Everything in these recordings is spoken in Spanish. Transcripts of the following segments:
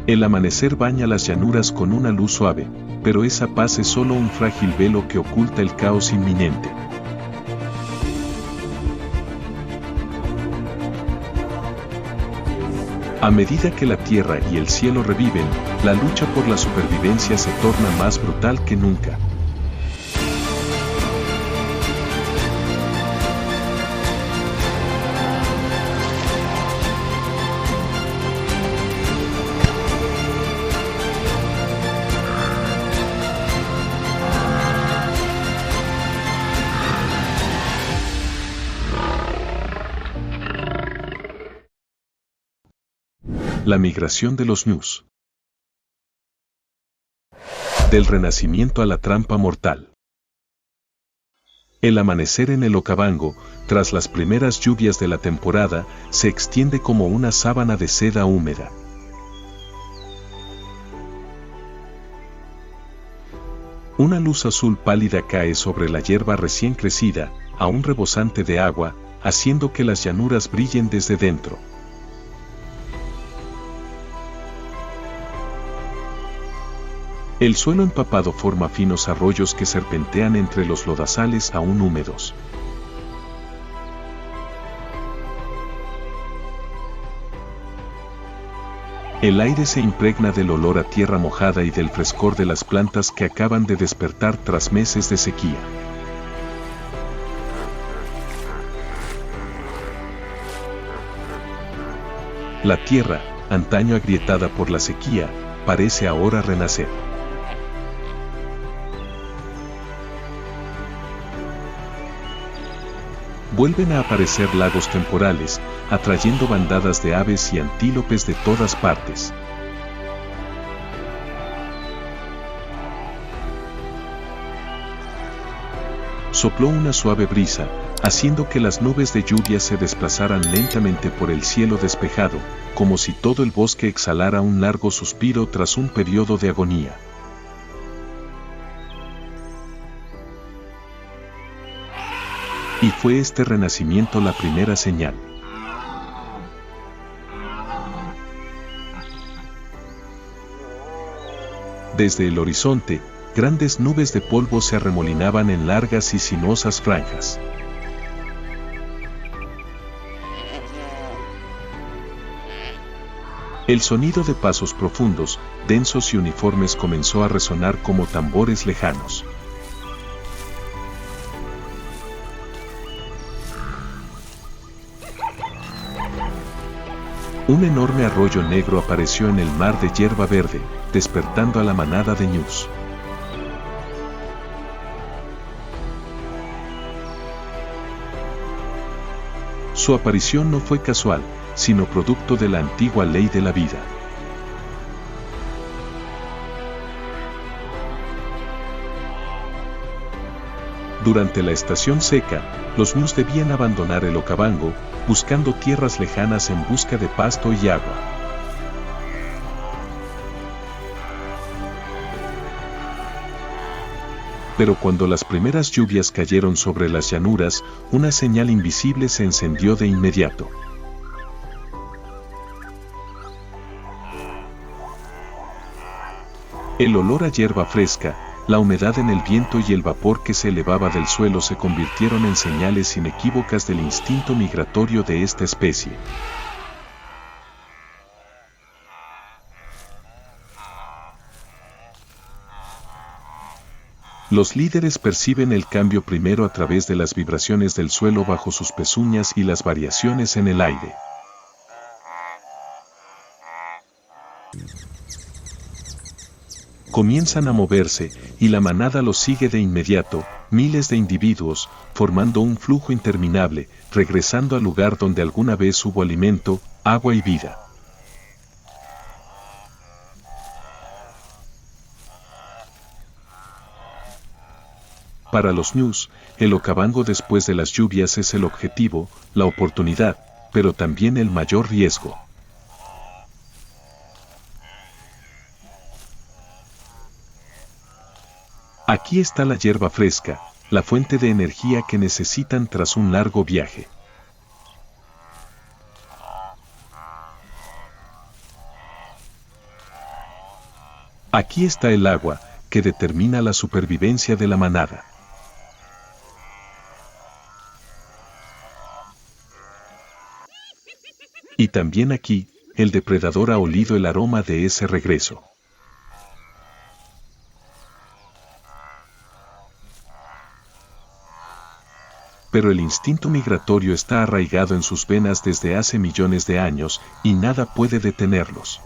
El amanecer baña las llanuras con una luz suave, pero esa paz es solo un frágil velo que oculta el caos inminente. A medida que la tierra y el cielo reviven, la lucha por la supervivencia se torna más brutal que nunca. La migración de los ñus. Del renacimiento a la trampa mortal. El amanecer en el Okavango, tras las primeras lluvias de la temporada, se extiende como una sábana de seda húmeda. Una luz azul pálida cae sobre la hierba recién crecida, aún rebosante de agua, haciendo que las llanuras brillen desde dentro. El suelo empapado forma finos arroyos que serpentean entre los lodazales aún húmedos. El aire se impregna del olor a tierra mojada y del frescor de las plantas que acaban de despertar tras meses de sequía. La tierra, antaño agrietada por la sequía, parece ahora renacer. Vuelven a aparecer lagos temporales, atrayendo bandadas de aves y antílopes de todas partes. Sopló una suave brisa, haciendo que las nubes de lluvia se desplazaran lentamente por el cielo despejado, como si todo el bosque exhalara un largo suspiro tras un periodo de agonía. Y fue este renacimiento la primera señal. Desde el horizonte, grandes nubes de polvo se arremolinaban en largas y sinuosas franjas. El sonido de pasos profundos, densos y uniformes comenzó a resonar como tambores lejanos. Un enorme arroyo negro apareció en el mar de hierba verde, despertando a la manada de ñus. Su aparición no fue casual, sino producto de la antigua ley de la vida. Durante la estación seca, los ñus debían abandonar el Okavango, buscando tierras lejanas en busca de pasto y agua. Pero cuando las primeras lluvias cayeron sobre las llanuras, una señal invisible se encendió de inmediato. El olor a hierba fresca, la humedad en el viento y el vapor que se elevaba del suelo se convirtieron en señales inequívocas del instinto migratorio de esta especie. Los líderes perciben el cambio primero a través de las vibraciones del suelo bajo sus pezuñas y las variaciones en el aire. Comienzan a moverse, y la manada los sigue de inmediato, miles de individuos, formando un flujo interminable, regresando al lugar donde alguna vez hubo alimento, agua y vida. Para los ñus, el Okavango después de las lluvias es el objetivo, la oportunidad, pero también el mayor riesgo. Aquí está la hierba fresca, la fuente de energía que necesitan tras un largo viaje. Aquí está el agua, que determina la supervivencia de la manada. Y también aquí, el depredador ha olido el aroma de ese regreso. Pero el instinto migratorio está arraigado en sus venas desde hace millones de años, y nada puede detenerlos.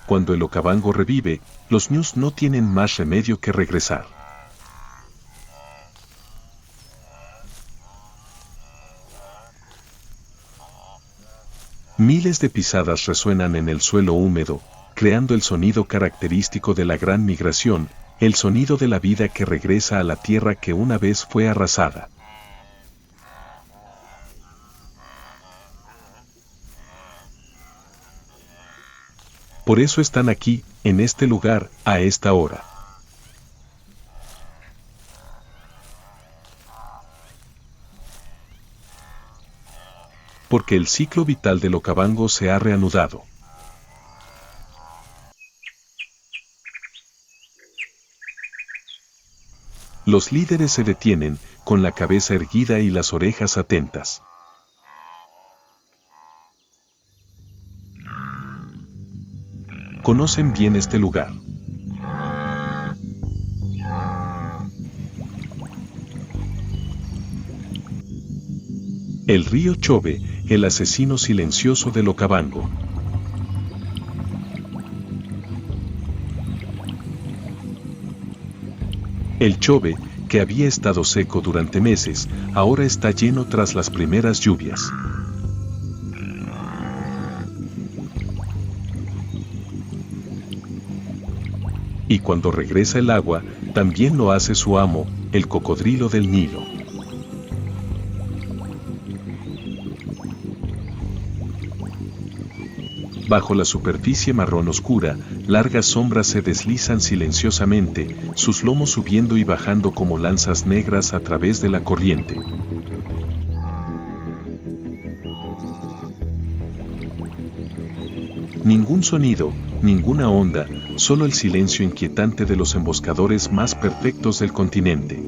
Cuando el Okavango revive, los ñus no tienen más remedio que regresar. Miles de pisadas resuenan en el suelo húmedo, creando el sonido característico de la gran migración, el sonido de la vida que regresa a la tierra que una vez fue arrasada. Por eso están aquí, en este lugar, a esta hora. Porque el ciclo vital del Okavango se ha reanudado. Los líderes se detienen, con la cabeza erguida y las orejas atentas. Conocen bien este lugar. El río Chobe, el asesino silencioso del Okavango. El Chobe, que había estado seco durante meses, ahora está lleno tras las primeras lluvias. Y cuando regresa el agua, también lo hace su amo, el cocodrilo del Nilo. Bajo la superficie marrón oscura, largas sombras se deslizan silenciosamente, sus lomos subiendo y bajando como lanzas negras a través de la corriente. Ningún sonido, ninguna onda, solo el silencio inquietante de los emboscadores más perfectos del continente.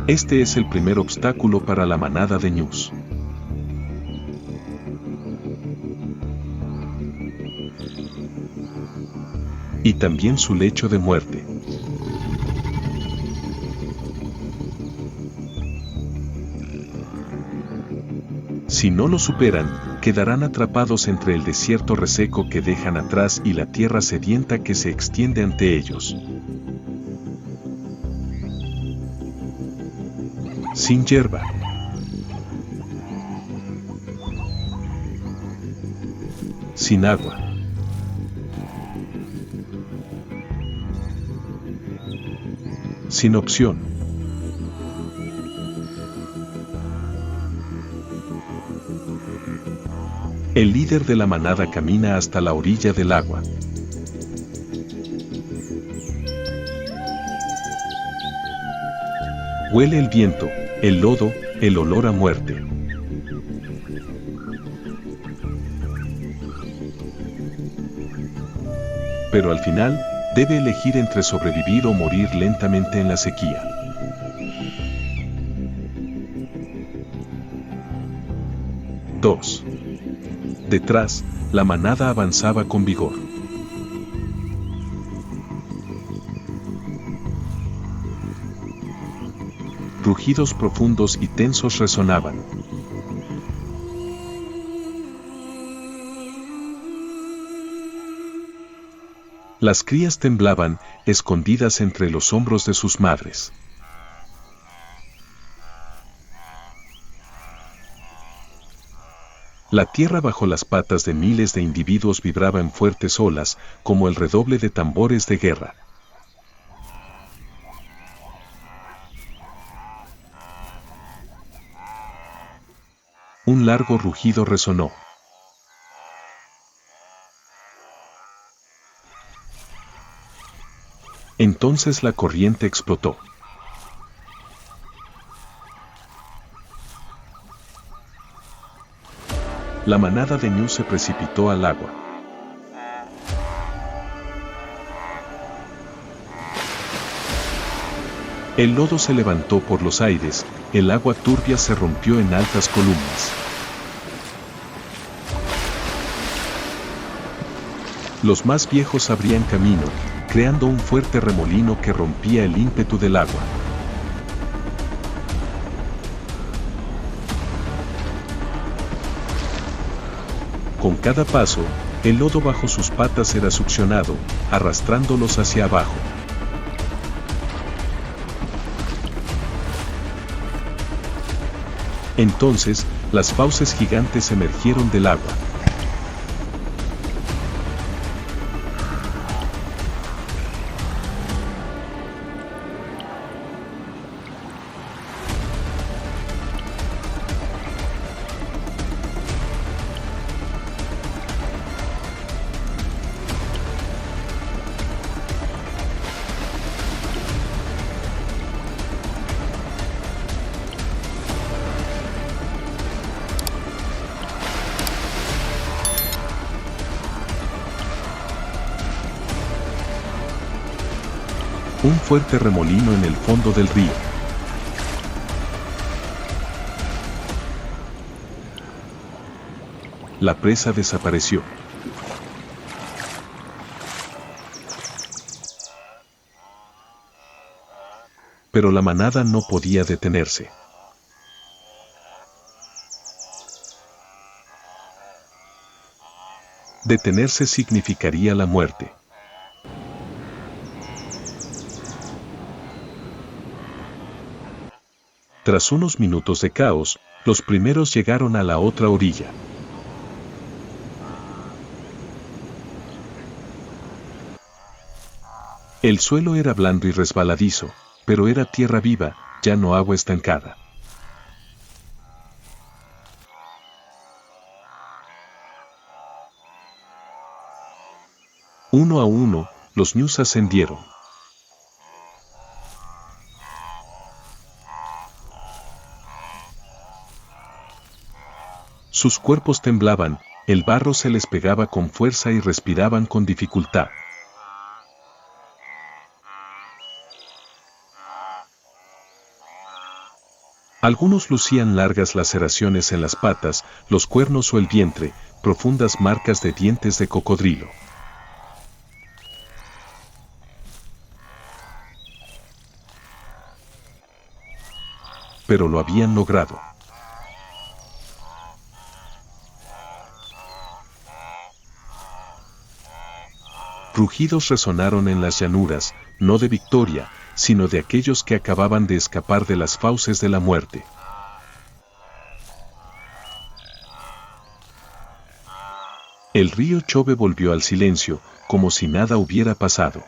Este es el primer obstáculo para la manada de ñus. Y también su lecho de muerte. Si no lo superan, quedarán atrapados entre el desierto reseco que dejan atrás y la tierra sedienta que se extiende ante ellos. Sin hierba. Sin agua. Sin opción. El líder de la manada camina hasta la orilla del agua. Huele el viento, el lodo, el olor a muerte. Pero al final, debe elegir entre sobrevivir o morir lentamente en la sequía. Dos. Detrás, la manada avanzaba con vigor. Rugidos profundos y tensos resonaban. Las crías temblaban, escondidas entre los hombros de sus madres. La tierra bajo las patas de miles de individuos vibraba en fuertes olas, como el redoble de tambores de guerra. Un largo rugido resonó. Entonces la corriente explotó. La manada de ñu se precipitó al agua. El lodo se levantó por los aires, el agua turbia se rompió en altas columnas. Los más viejos abrían camino, creando un fuerte remolino que rompía el ímpetu del agua. Con cada paso, el lodo bajo sus patas era succionado, arrastrándolos hacia abajo. Entonces, las fauces gigantes emergieron del agua. Un fuerte remolino en el fondo del río. La presa desapareció. Pero la manada no podía detenerse. Detenerse significaría la muerte. Tras unos minutos de caos, los primeros llegaron a la otra orilla. El suelo era blando y resbaladizo, pero era tierra viva, ya no agua estancada. Uno a uno, los ñus ascendieron. Sus cuerpos temblaban, el barro se les pegaba con fuerza y respiraban con dificultad. Algunos lucían largas laceraciones en las patas, los cuernos o el vientre, profundas marcas de dientes de cocodrilo. Pero lo habían logrado. Rugidos resonaron en las llanuras, no de victoria, sino de aquellos que acababan de escapar de las fauces de la muerte. El río Chobe volvió al silencio, como si nada hubiera pasado.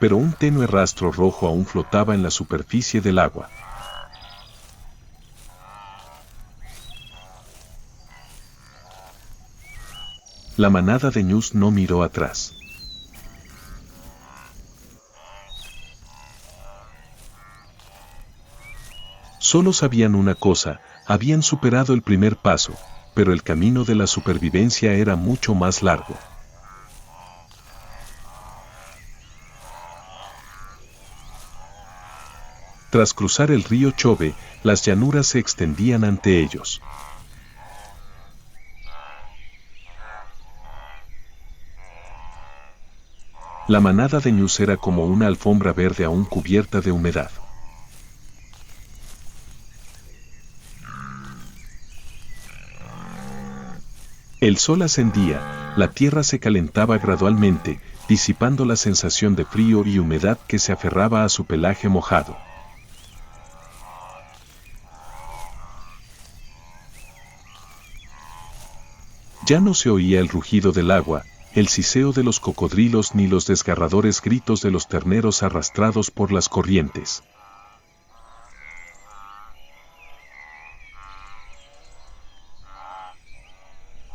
Pero un tenue rastro rojo aún flotaba en la superficie del agua. La manada de ñus no miró atrás. Solo sabían una cosa, habían superado el primer paso, pero el camino de la supervivencia era mucho más largo. Tras cruzar el río Chobe, las llanuras se extendían ante ellos. La manada de ñus era como una alfombra verde aún cubierta de humedad. El sol ascendía, la tierra se calentaba gradualmente, disipando la sensación de frío y humedad que se aferraba a su pelaje mojado. Ya no se oía el rugido del agua, el siseo de los cocodrilos ni los desgarradores gritos de los terneros arrastrados por las corrientes.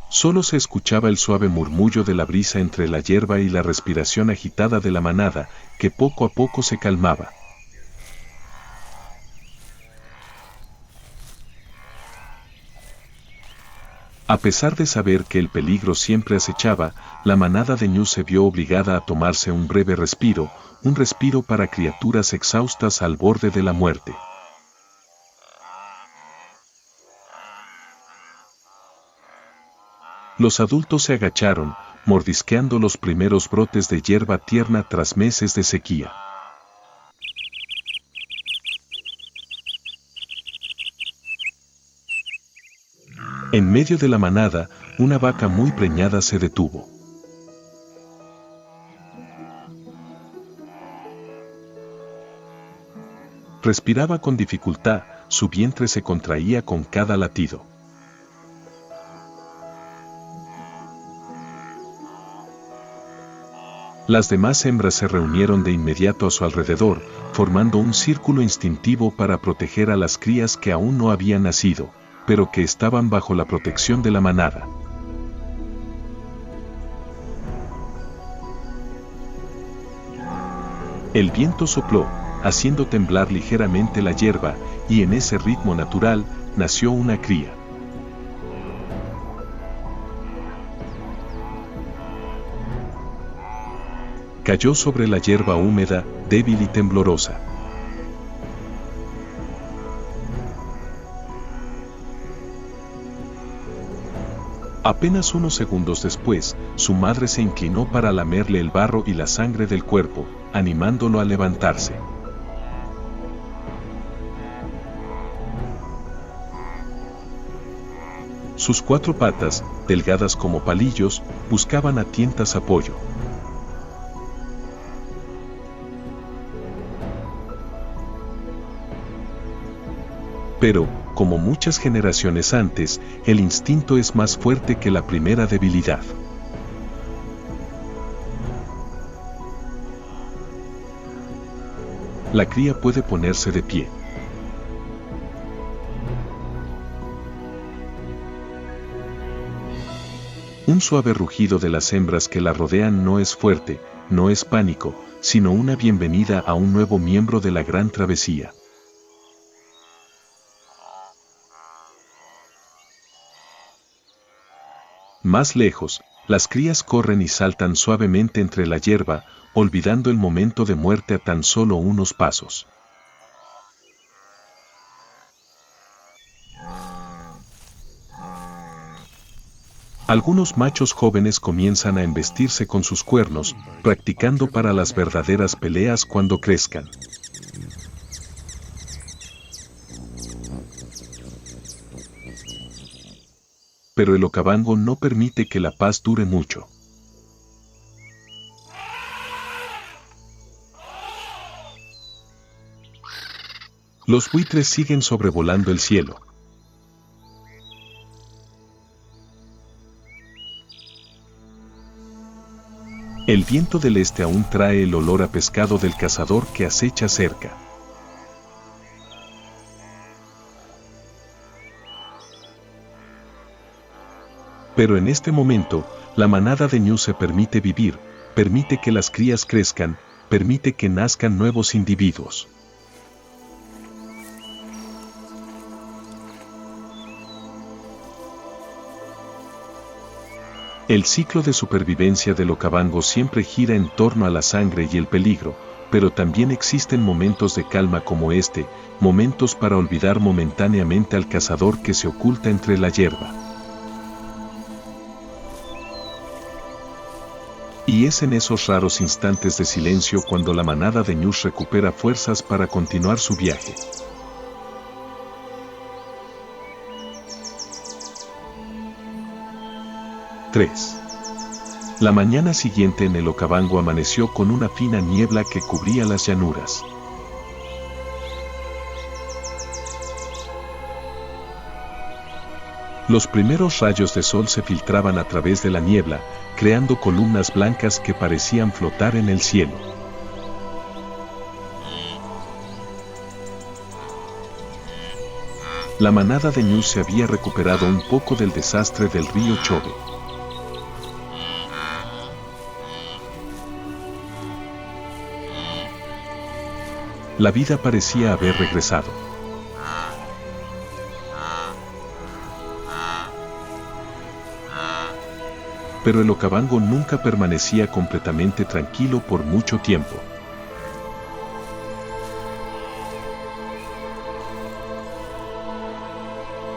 Solo se escuchaba el suave murmullo de la brisa entre la hierba y la respiración agitada de la manada, que poco a poco se calmaba. A pesar de saber que el peligro siempre acechaba, la manada de ñu se vio obligada a tomarse un breve respiro, un respiro para criaturas exhaustas al borde de la muerte. Los adultos se agacharon, mordisqueando los primeros brotes de hierba tierna tras meses de sequía. En medio de la manada, una vaca muy preñada se detuvo. Respiraba con dificultad, su vientre se contraía con cada latido. Las demás hembras se reunieron de inmediato a su alrededor, formando un círculo instintivo para proteger a las crías que aún no habían nacido, pero que estaban bajo la protección de la manada. El viento sopló, haciendo temblar ligeramente la hierba, y en ese ritmo natural, nació una cría. Cayó sobre la hierba húmeda, débil y temblorosa. Apenas unos segundos después, su madre se inclinó para lamerle el barro y la sangre del cuerpo, animándolo a levantarse. Sus 4 patas, delgadas como palillos, buscaban a tientas apoyo. Pero, como muchas generaciones antes, el instinto es más fuerte que la primera debilidad. La cría puede ponerse de pie. Un suave rugido de las hembras que la rodean no es fuerte, no es pánico, sino una bienvenida a un nuevo miembro de la gran travesía. Más lejos, las crías corren y saltan suavemente entre la hierba, olvidando el momento de muerte a tan solo unos pasos. Algunos machos jóvenes comienzan a embestirse con sus cuernos, practicando para las verdaderas peleas cuando crezcan. Pero el Okavango no permite que la paz dure mucho. Los buitres siguen sobrevolando el cielo. El viento del este aún trae el olor a pescado del cazador que acecha cerca. Pero en este momento, la manada de ñu se permite vivir, permite que las crías crezcan, permite que nazcan nuevos individuos. El ciclo de supervivencia del Okavango siempre gira en torno a la sangre y el peligro, pero también existen momentos de calma como este, momentos para olvidar momentáneamente al cazador que se oculta entre la hierba. Y es en esos raros instantes de silencio cuando la manada de ñus recupera fuerzas para continuar su viaje. La mañana siguiente en el Okavango amaneció con una fina niebla que cubría las llanuras. Los primeros rayos de sol se filtraban a través de la niebla, creando columnas blancas que parecían flotar en el cielo. La manada de ñus se había recuperado un poco del desastre del río Chobe. La vida parecía haber regresado. Pero el Okavango nunca permanecía completamente tranquilo por mucho tiempo.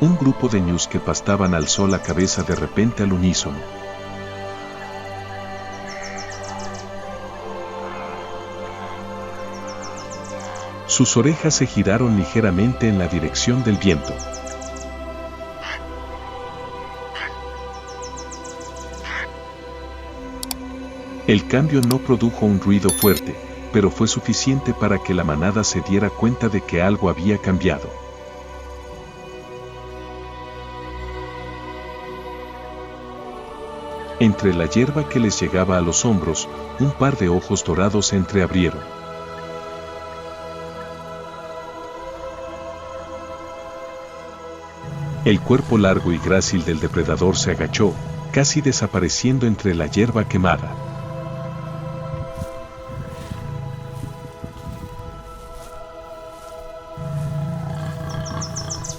Un grupo de ñus que pastaban alzó la cabeza de repente al unísono. Sus orejas se giraron ligeramente en la dirección del viento. El cambio no produjo un ruido fuerte, pero fue suficiente para que la manada se diera cuenta de que algo había cambiado. Entre la hierba que les llegaba a los hombros, un par de ojos dorados se entreabrieron. El cuerpo largo y grácil del depredador se agachó, casi desapareciendo entre la hierba quemada.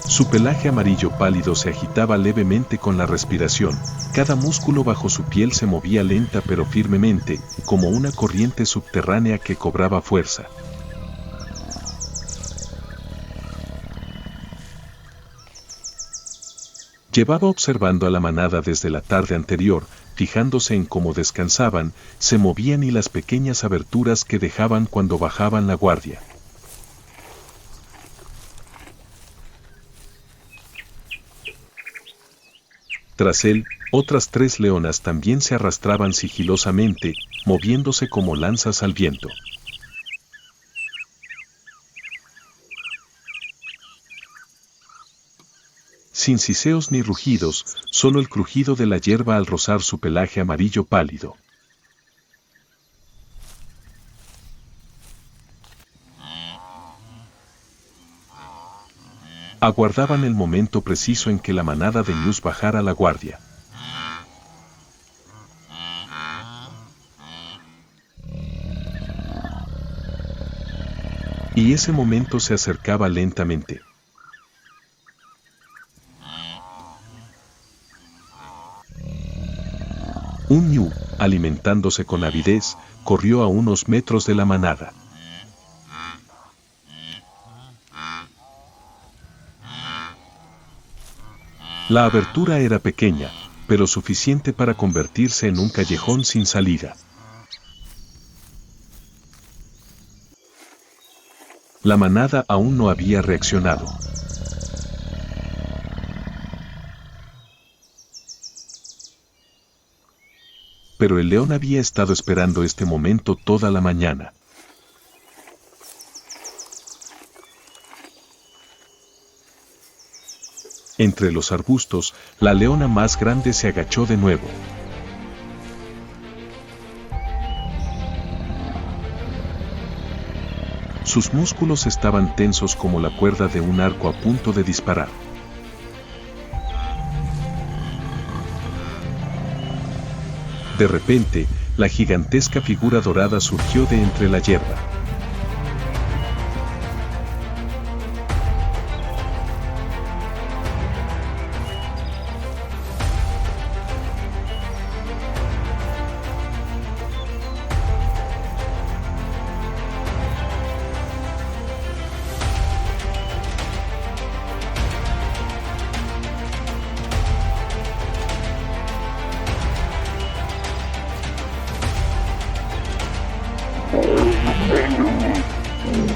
Su pelaje amarillo pálido se agitaba levemente con la respiración, cada músculo bajo su piel se movía lenta pero firmemente, como una corriente subterránea que cobraba fuerza. Llevaba observando a la manada desde la tarde anterior, fijándose en cómo descansaban, se movían y las pequeñas aberturas que dejaban cuando bajaban la guardia. Tras él, otras 3 leonas también se arrastraban sigilosamente, moviéndose como lanzas al viento. Sin siseos ni rugidos, solo el crujido de la hierba al rozar su pelaje amarillo pálido. Aguardaban el momento preciso en que la manada de ñus bajara la guardia. Y ese momento se acercaba lentamente. Un ñu, alimentándose con avidez, corrió a unos metros de la manada. La abertura era pequeña, pero suficiente para convertirse en un callejón sin salida. La manada aún no había reaccionado. Pero el león había estado esperando este momento toda la mañana. Entre los arbustos, la leona más grande se agachó de nuevo. Sus músculos estaban tensos como la cuerda de un arco a punto de disparar. De repente, la gigantesca figura dorada surgió de entre la hierba.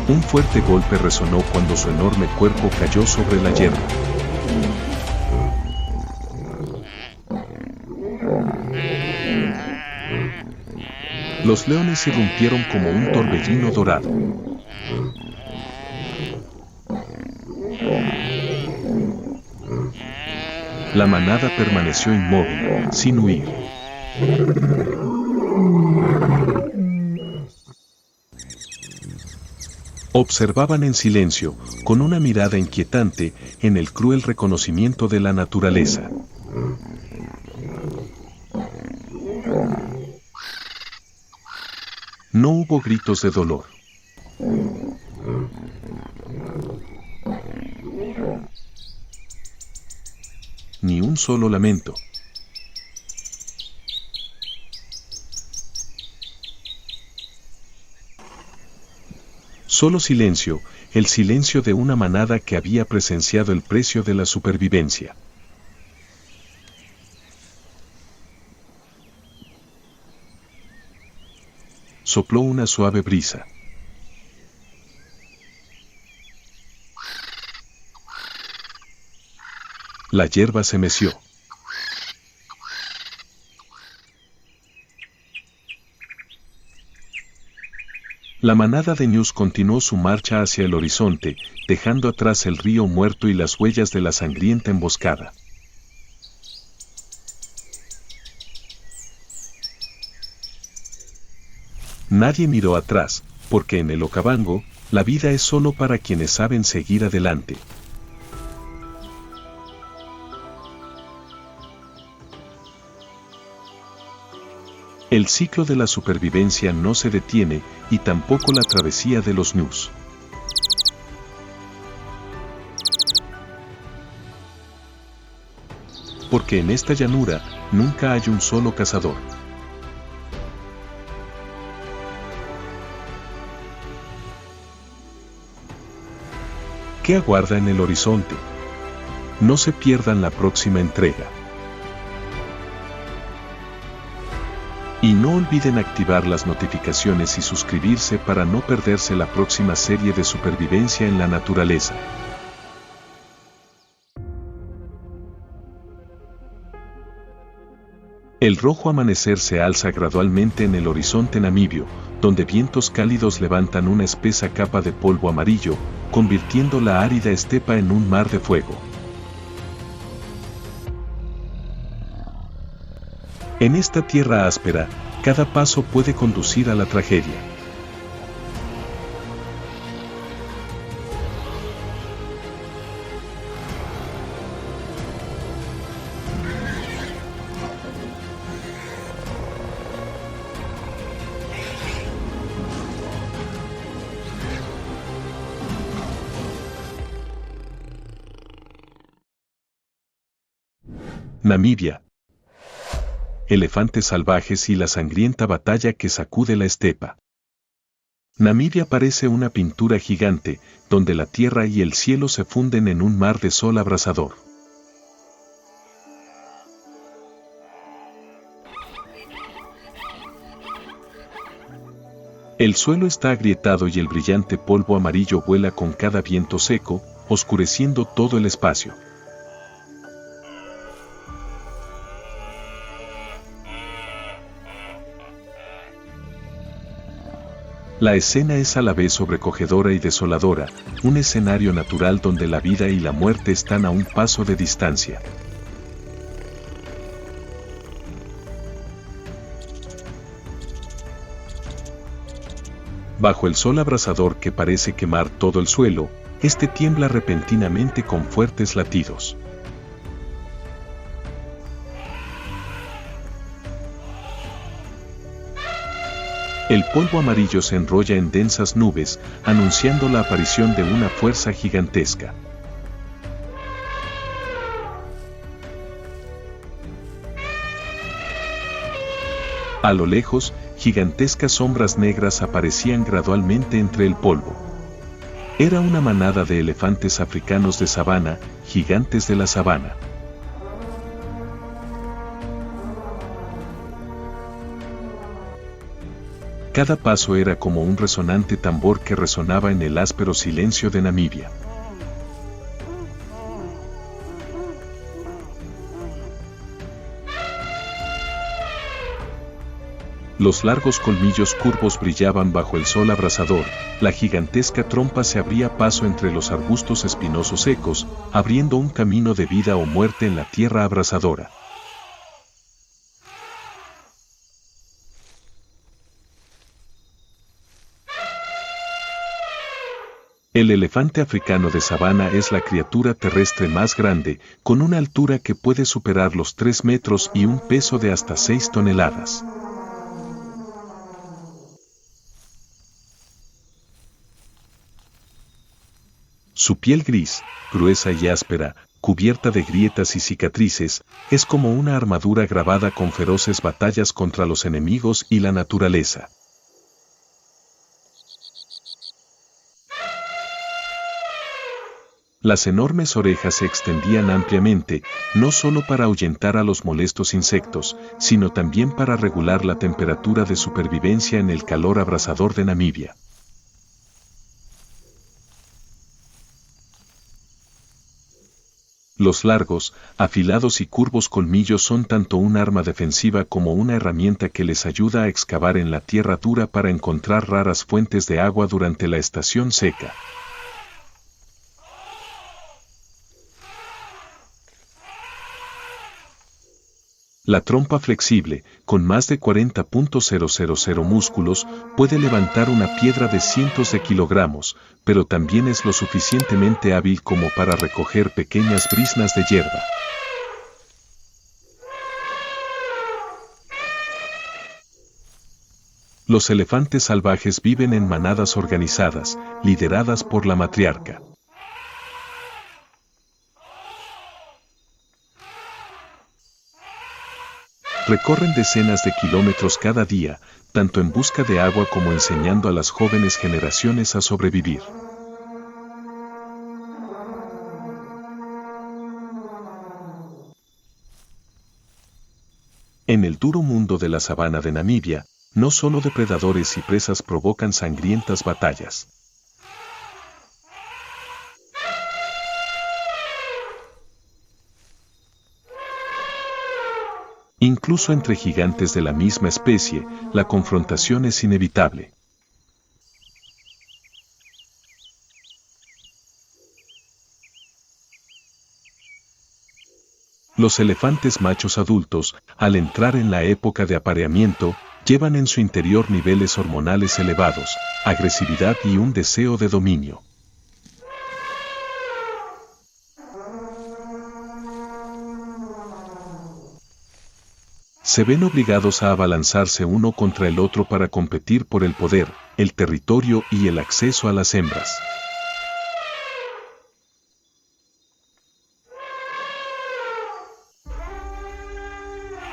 Un fuerte golpe resonó cuando su enorme cuerpo cayó sobre la hierba. Los leones irrumpieron como un torbellino dorado. La manada permaneció inmóvil, sin huir. Observaban en silencio, con una mirada inquietante, en el cruel reconocimiento de la naturaleza. No hubo gritos de dolor. Ni un solo lamento. Solo silencio, el silencio de una manada que había presenciado el precio de la supervivencia. Sopló una suave brisa. La hierba se meció. La manada de ñus continuó su marcha hacia el horizonte, dejando atrás el río muerto y las huellas de la sangrienta emboscada. Nadie miró atrás, porque en el Okavango, la vida es solo para quienes saben seguir adelante. El ciclo de la supervivencia no se detiene, y tampoco la travesía de los ñus. Porque en esta llanura, nunca hay un solo cazador. ¿Qué aguarda en el horizonte? No se pierdan la próxima entrega. Y no olviden activar las notificaciones y suscribirse para no perderse la próxima serie de supervivencia en la naturaleza. El rojo amanecer se alza gradualmente en el horizonte namibio, donde vientos cálidos levantan una espesa capa de polvo amarillo, convirtiendo la árida estepa en un mar de fuego. En esta tierra áspera, cada paso puede conducir a la tragedia. Namibia. Elefantes salvajes y la sangrienta batalla que sacude la estepa. Namibia parece una pintura gigante, donde la tierra y el cielo se funden en un mar de sol abrasador. El suelo está agrietado y el brillante polvo amarillo vuela con cada viento seco, oscureciendo todo el espacio. La escena es a la vez sobrecogedora y desoladora, un escenario natural donde la vida y la muerte están a un paso de distancia. Bajo el sol abrasador que parece quemar todo el suelo, este tiembla repentinamente con fuertes latidos. El polvo amarillo se enrolla en densas nubes, anunciando la aparición de una fuerza gigantesca. A lo lejos, gigantescas sombras negras aparecían gradualmente entre el polvo. Era una manada de elefantes africanos de sabana, gigantes de la sabana. Cada paso era como un resonante tambor que resonaba en el áspero silencio de Namibia. Los largos colmillos curvos brillaban bajo el sol abrasador, la gigantesca trompa se abría paso entre los arbustos espinosos secos, abriendo un camino de vida o muerte en la tierra abrasadora. El elefante africano de sabana es la criatura terrestre más grande, con una altura que puede superar los 3 metros y un peso de hasta 6 toneladas. Su piel gris, gruesa y áspera, cubierta de grietas y cicatrices, es como una armadura grabada con feroces batallas contra los enemigos y la naturaleza. Las enormes orejas se extendían ampliamente, no solo para ahuyentar a los molestos insectos, sino también para regular la temperatura de supervivencia en el calor abrasador de Namibia. Los largos, afilados y curvos colmillos son tanto un arma defensiva como una herramienta que les ayuda a excavar en la tierra dura para encontrar raras fuentes de agua durante la estación seca. La trompa flexible, con más de 40.000 músculos, puede levantar una piedra de cientos de kilogramos, pero también es lo suficientemente hábil como para recoger pequeñas briznas de hierba. Los elefantes salvajes viven en manadas organizadas, lideradas por la matriarca. Recorren decenas de kilómetros cada día, tanto en busca de agua como enseñando a las jóvenes generaciones a sobrevivir. En el duro mundo de la sabana de Namibia, no solo depredadores y presas provocan sangrientas batallas. Incluso entre gigantes de la misma especie, la confrontación es inevitable. Los elefantes machos adultos, al entrar en la época de apareamiento, llevan en su interior niveles hormonales elevados, agresividad y un deseo de dominio. Se ven obligados a abalanzarse uno contra el otro para competir por el poder, el territorio y el acceso a las hembras.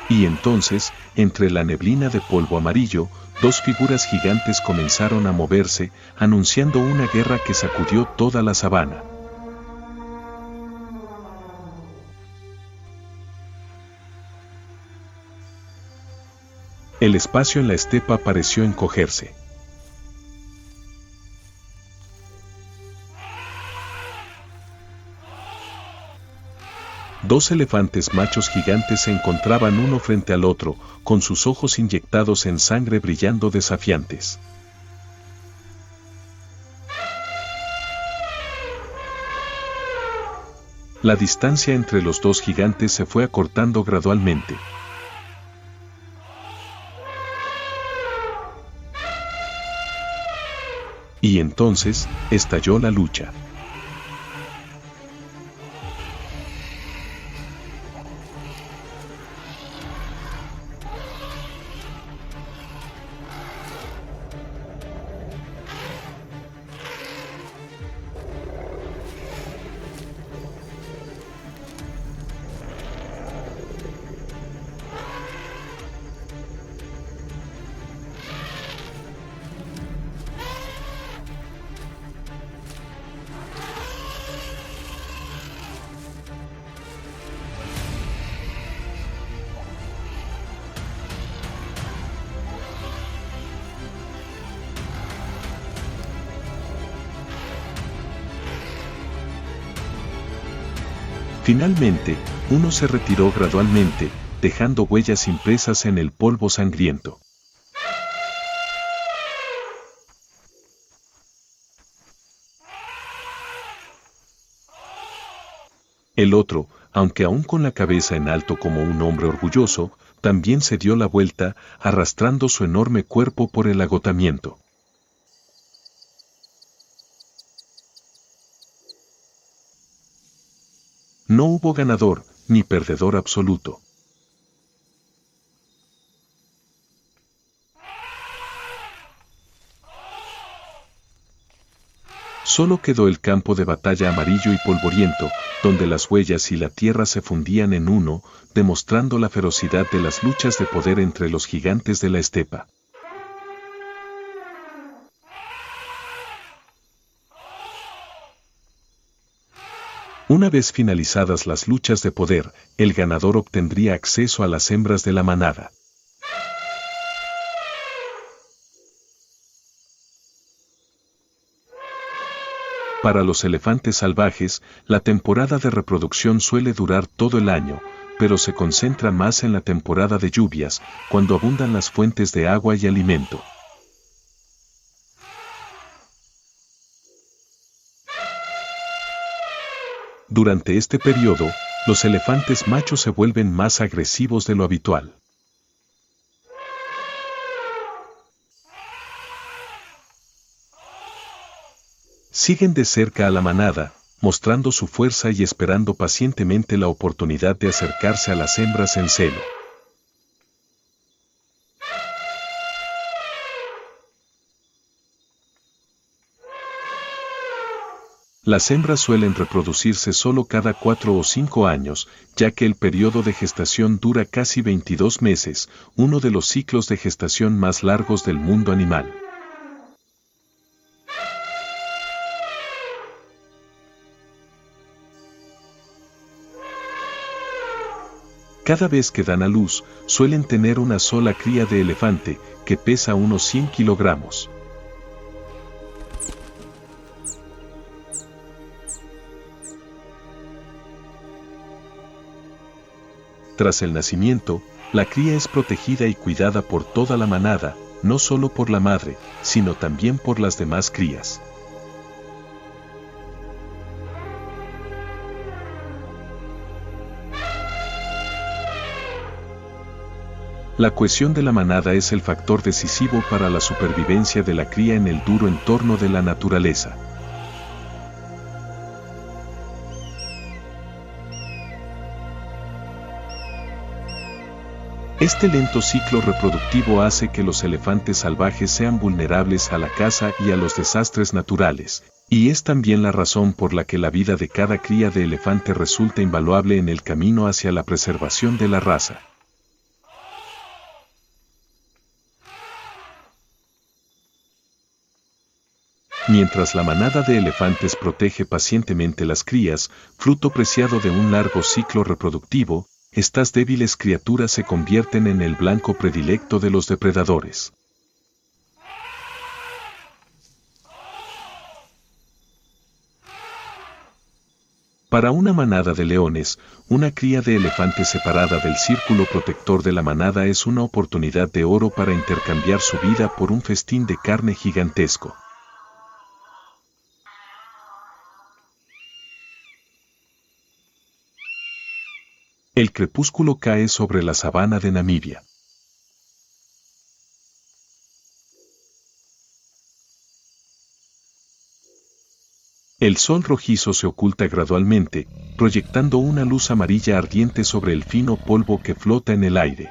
Y entonces, entre la neblina de polvo amarillo, dos figuras gigantes comenzaron a moverse, anunciando una guerra que sacudió toda la sabana. El espacio en la estepa pareció encogerse. Dos elefantes machos gigantes se encontraban uno frente al otro, con sus ojos inyectados en sangre brillando desafiantes. La distancia entre los dos gigantes se fue acortando gradualmente. Y entonces, estalló la lucha. Finalmente, uno se retiró gradualmente, dejando huellas impresas en el polvo sangriento. El otro, aunque aún con la cabeza en alto como un hombre orgulloso, también se dio la vuelta, arrastrando su enorme cuerpo por el agotamiento. No hubo ganador, ni perdedor absoluto. Solo quedó el campo de batalla amarillo y polvoriento, donde las huellas y la tierra se fundían en uno, demostrando la ferocidad de las luchas de poder entre los gigantes de la estepa. Una vez finalizadas las luchas de poder, el ganador obtendría acceso a las hembras de la manada. Para los elefantes salvajes, la temporada de reproducción suele durar todo el año, pero se concentra más en la temporada de lluvias, cuando abundan las fuentes de agua y alimento. Durante este periodo, los elefantes machos se vuelven más agresivos de lo habitual. Siguen de cerca a la manada, mostrando su fuerza y esperando pacientemente la oportunidad de acercarse a las hembras en celo. Las hembras suelen reproducirse solo cada 4 o 5 años, ya que el periodo de gestación dura casi 22 meses, uno de los ciclos de gestación más largos del mundo animal. Cada vez que dan a luz, suelen tener una sola cría de elefante, que pesa unos 100 kilogramos. Tras el nacimiento, la cría es protegida y cuidada por toda la manada, no solo por la madre, sino también por las demás crías. La cohesión de la manada es el factor decisivo para la supervivencia de la cría en el duro entorno de la naturaleza. Este lento ciclo reproductivo hace que los elefantes salvajes sean vulnerables a la caza y a los desastres naturales, y es también la razón por la que la vida de cada cría de elefante resulta invaluable en el camino hacia la preservación de la raza. Mientras la manada de elefantes protege pacientemente las crías, fruto preciado de un largo ciclo reproductivo, estas débiles criaturas se convierten en el blanco predilecto de los depredadores. Para una manada de leones, una cría de elefante separada del círculo protector de la manada es una oportunidad de oro para intercambiar su vida por un festín de carne gigantesco. El crepúsculo cae sobre la sabana de Namibia. El sol rojizo se oculta gradualmente, proyectando una luz amarilla ardiente sobre el fino polvo que flota en el aire.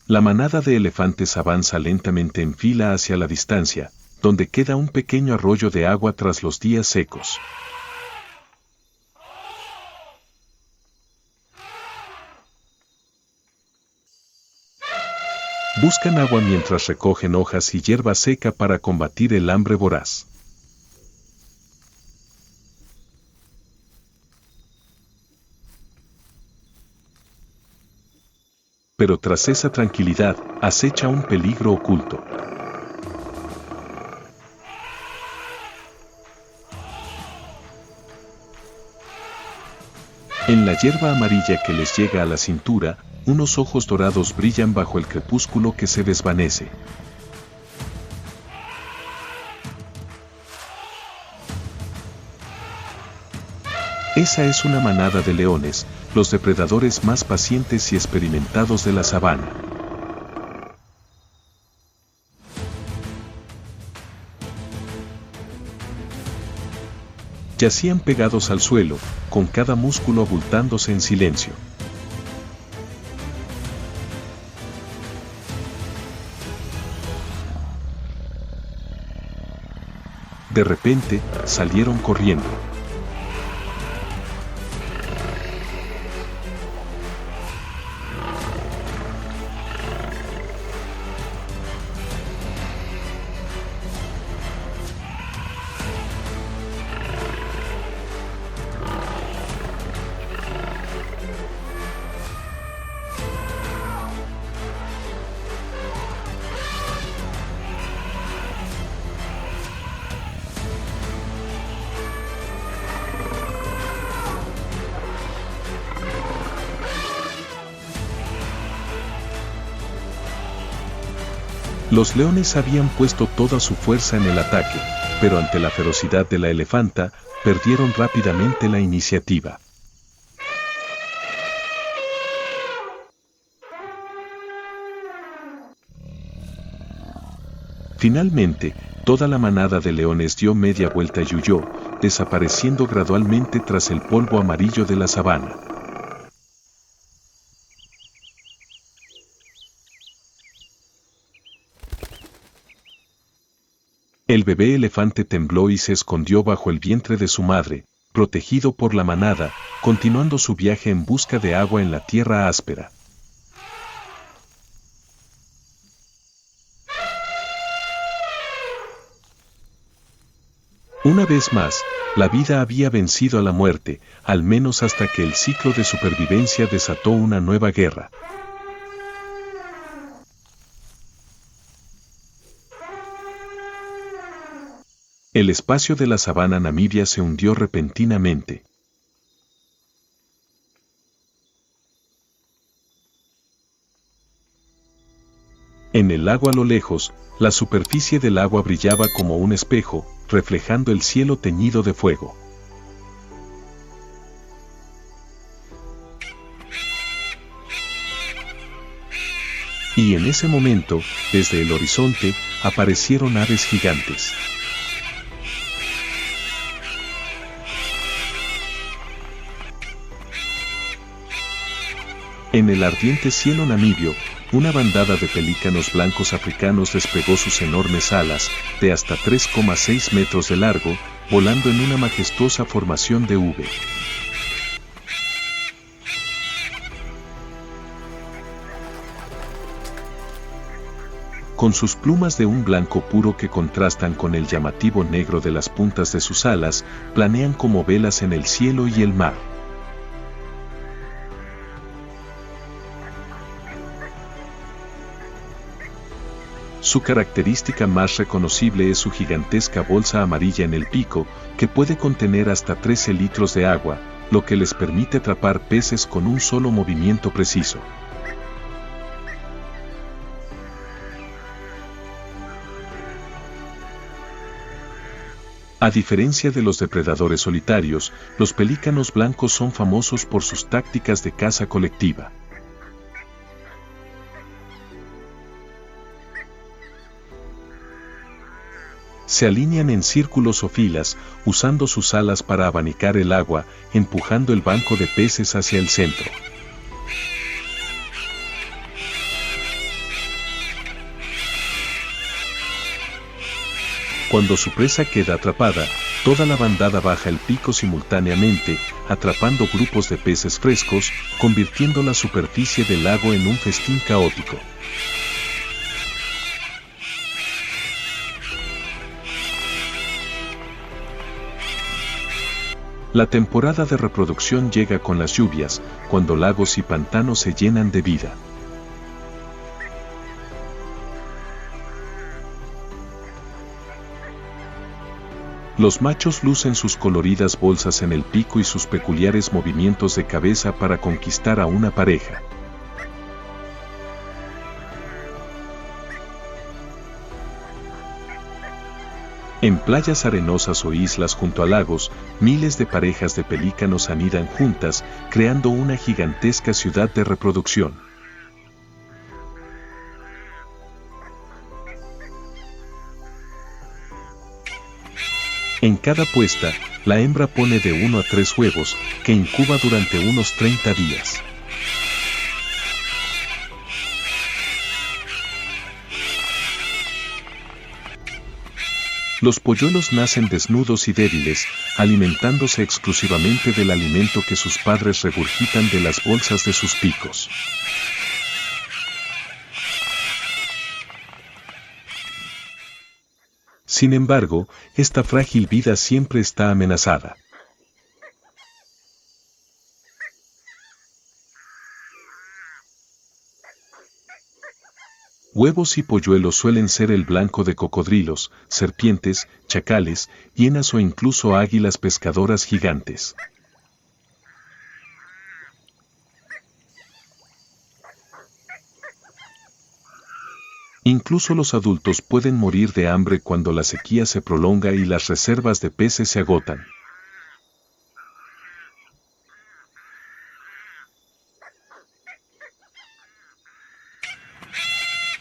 La manada de elefantes avanza lentamente en fila hacia la distancia, donde queda un pequeño arroyo de agua tras los días secos. Buscan agua mientras recogen hojas y hierba seca para combatir el hambre voraz. Pero tras esa tranquilidad, acecha un peligro oculto. En la hierba amarilla que les llega a la cintura, unos ojos dorados brillan bajo el crepúsculo que se desvanece. Esa es una manada de leones, los depredadores más pacientes y experimentados de la sabana. Yacían pegados al suelo, con cada músculo abultándose en silencio. De repente, salieron corriendo. Los leones habían puesto toda su fuerza en el ataque, pero ante la ferocidad de la elefanta, perdieron rápidamente la iniciativa. Finalmente, toda la manada de leones dio media vuelta y huyó, desapareciendo gradualmente tras el polvo amarillo de la sabana. El bebé elefante tembló y se escondió bajo el vientre de su madre, protegido por la manada, continuando su viaje en busca de agua en la tierra áspera. Una vez más, la vida había vencido a la muerte, al menos hasta que el ciclo de supervivencia desató una nueva guerra. El espacio de la sabana namibia se hundió repentinamente. En el lago a lo lejos, la superficie del agua brillaba como un espejo, reflejando el cielo teñido de fuego. Y en ese momento, desde el horizonte, aparecieron aves gigantes. En el ardiente cielo namibio, una bandada de pelícanos blancos africanos desplegó sus enormes alas, de hasta 3,6 metros de largo, volando en una majestuosa formación de V. Con sus plumas de un blanco puro que contrastan con el llamativo negro de las puntas de sus alas, planean como velas en el cielo y el mar. Su característica más reconocible es su gigantesca bolsa amarilla en el pico, que puede contener hasta 13 litros de agua, lo que les permite atrapar peces con un solo movimiento preciso. A diferencia de los depredadores solitarios, los pelícanos blancos son famosos por sus tácticas de caza colectiva. Se alinean en círculos o filas, usando sus alas para abanicar el agua, empujando el banco de peces hacia el centro. Cuando su presa queda atrapada, toda la bandada baja el pico simultáneamente, atrapando grupos de peces frescos, convirtiendo la superficie del lago en un festín caótico. La temporada de reproducción llega con las lluvias, cuando lagos y pantanos se llenan de vida. Los machos lucen sus coloridas bolsas en el pico y sus peculiares movimientos de cabeza para conquistar a una pareja. En playas arenosas o islas junto a lagos, miles de parejas de pelícanos anidan juntas, creando una gigantesca ciudad de reproducción. En cada puesta, la hembra pone de 1 a 3 huevos, que incuba durante unos 30 días. Los polluelos nacen desnudos y débiles, alimentándose exclusivamente del alimento que sus padres regurgitan de las bolsas de sus picos. Sin embargo, esta frágil vida siempre está amenazada. Huevos y polluelos suelen ser el blanco de cocodrilos, serpientes, chacales, hienas o incluso águilas pescadoras gigantes. Incluso los adultos pueden morir de hambre cuando la sequía se prolonga y las reservas de peces se agotan.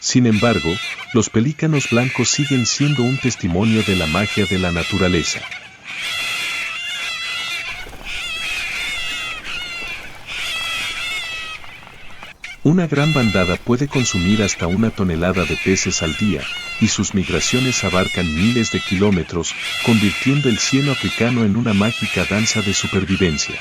Sin embargo, los pelícanos blancos siguen siendo un testimonio de la magia de la naturaleza. Una gran bandada puede consumir hasta 1 tonelada de peces al día, y sus migraciones abarcan miles de kilómetros, convirtiendo el cieno africano en una mágica danza de supervivencia.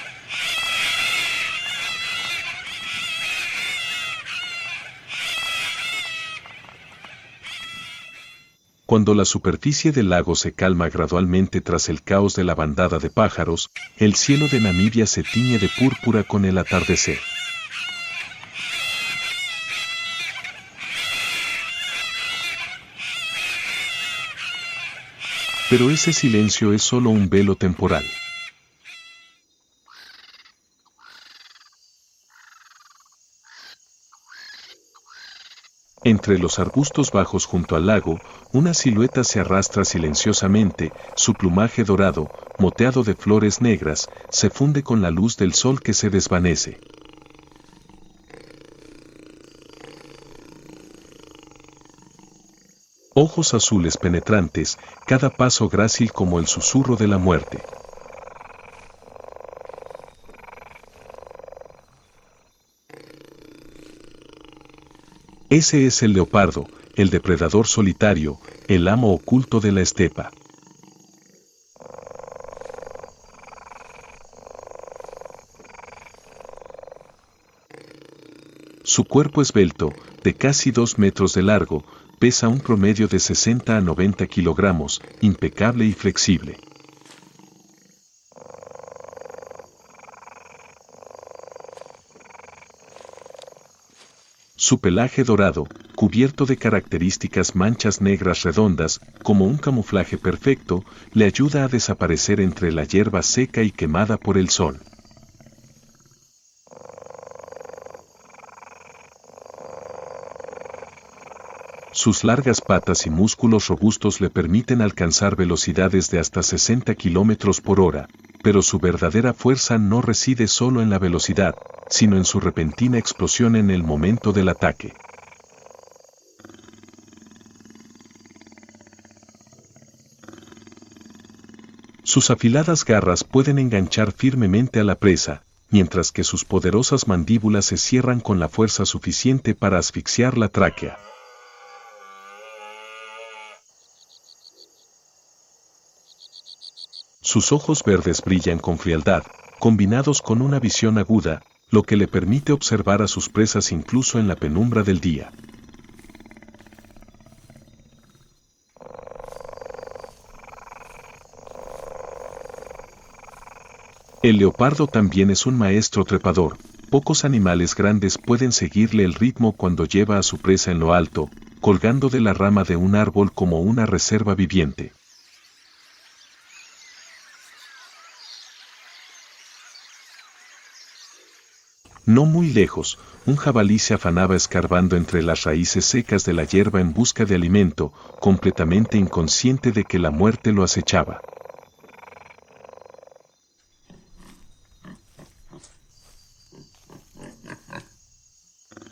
Cuando la superficie del lago se calma gradualmente tras el caos de la bandada de pájaros, el cielo de Namibia se tiñe de púrpura con el atardecer. Pero ese silencio es solo un velo temporal. Entre los arbustos bajos junto al lago, una silueta se arrastra silenciosamente, su plumaje dorado, moteado de flores negras, se funde con la luz del sol que se desvanece. Ojos azules penetrantes, cada paso grácil como el susurro de la muerte. Ese es el leopardo, el depredador solitario, el amo oculto de la estepa. Su cuerpo esbelto, de casi 2 metros de largo, pesa un promedio de 60 a 90 kilogramos, impecable y flexible. Su pelaje dorado, cubierto de características manchas negras redondas, como un camuflaje perfecto, le ayuda a desaparecer entre la hierba seca y quemada por el sol. Sus largas patas y músculos robustos le permiten alcanzar velocidades de hasta 60 kilómetros por hora, pero su verdadera fuerza no reside solo en la velocidad, sino en su repentina explosión en el momento del ataque. Sus afiladas garras pueden enganchar firmemente a la presa, mientras que sus poderosas mandíbulas se cierran con la fuerza suficiente para asfixiar la tráquea. Sus ojos verdes brillan con frialdad, combinados con una visión aguda, lo que le permite observar a sus presas incluso en la penumbra del día. El leopardo también es un maestro trepador. Pocos animales grandes pueden seguirle el ritmo cuando lleva a su presa en lo alto, colgando de la rama de un árbol como una reserva viviente. No muy lejos, un jabalí se afanaba escarbando entre las raíces secas de la hierba en busca de alimento, completamente inconsciente de que la muerte lo acechaba.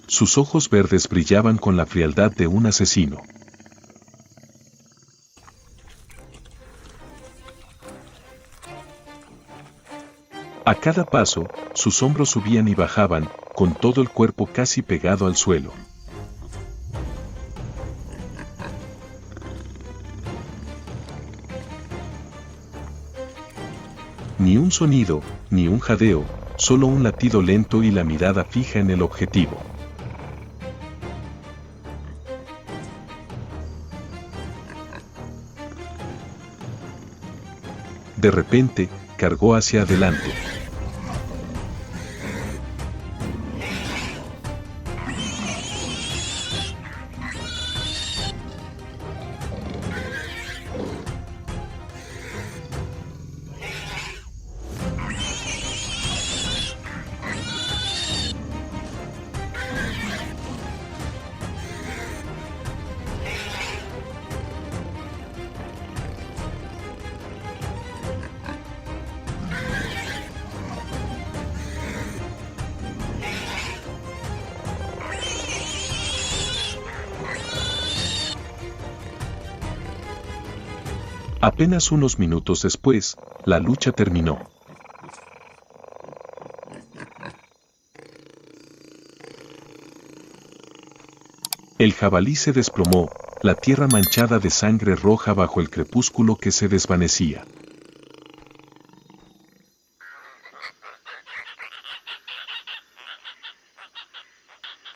Sus ojos verdes brillaban con la frialdad de un asesino. A cada paso, sus hombros subían y bajaban, con todo el cuerpo casi pegado al suelo. Ni un sonido, ni un jadeo, solo un latido lento y la mirada fija en el objetivo. De repente, cargó hacia adelante. Apenas unos minutos después, la lucha terminó. El jabalí se desplomó, la tierra manchada de sangre roja bajo el crepúsculo que se desvanecía.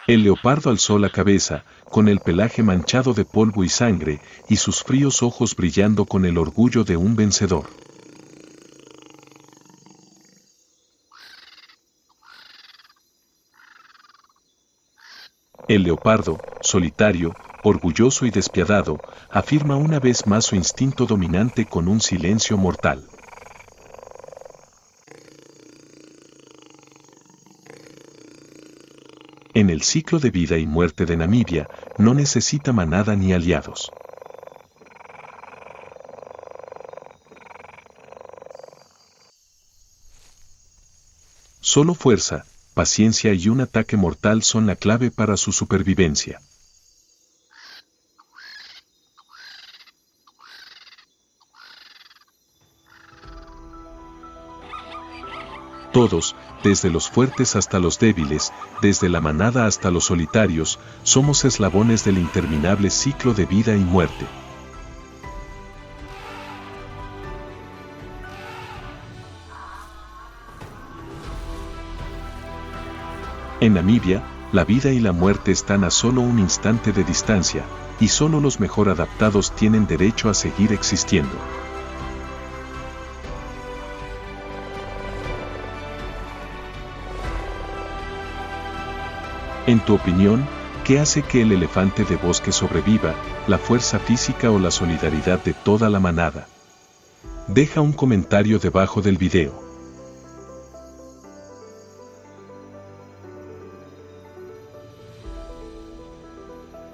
El leopardo alzó la cabeza, con el pelaje manchado de polvo y sangre, y sus fríos ojos brillando con el orgullo de un vencedor. El leopardo, solitario, orgulloso y despiadado, afirma una vez más su instinto dominante con un silencio mortal. En el ciclo de vida y muerte de Namibia, no necesita manada ni aliados. Solo fuerza, paciencia y un ataque mortal son la clave para su supervivencia. Todos, desde los fuertes hasta los débiles, desde la manada hasta los solitarios, somos eslabones del interminable ciclo de vida y muerte. En Namibia, la vida y la muerte están a solo un instante de distancia, y solo los mejor adaptados tienen derecho a seguir existiendo. En tu opinión, ¿qué hace que el elefante de bosque sobreviva, la fuerza física o la solidaridad de toda la manada? Deja un comentario debajo del video.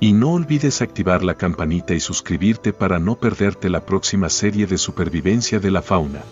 Y no olvides activar la campanita y suscribirte para no perderte la próxima serie de supervivencia de la fauna.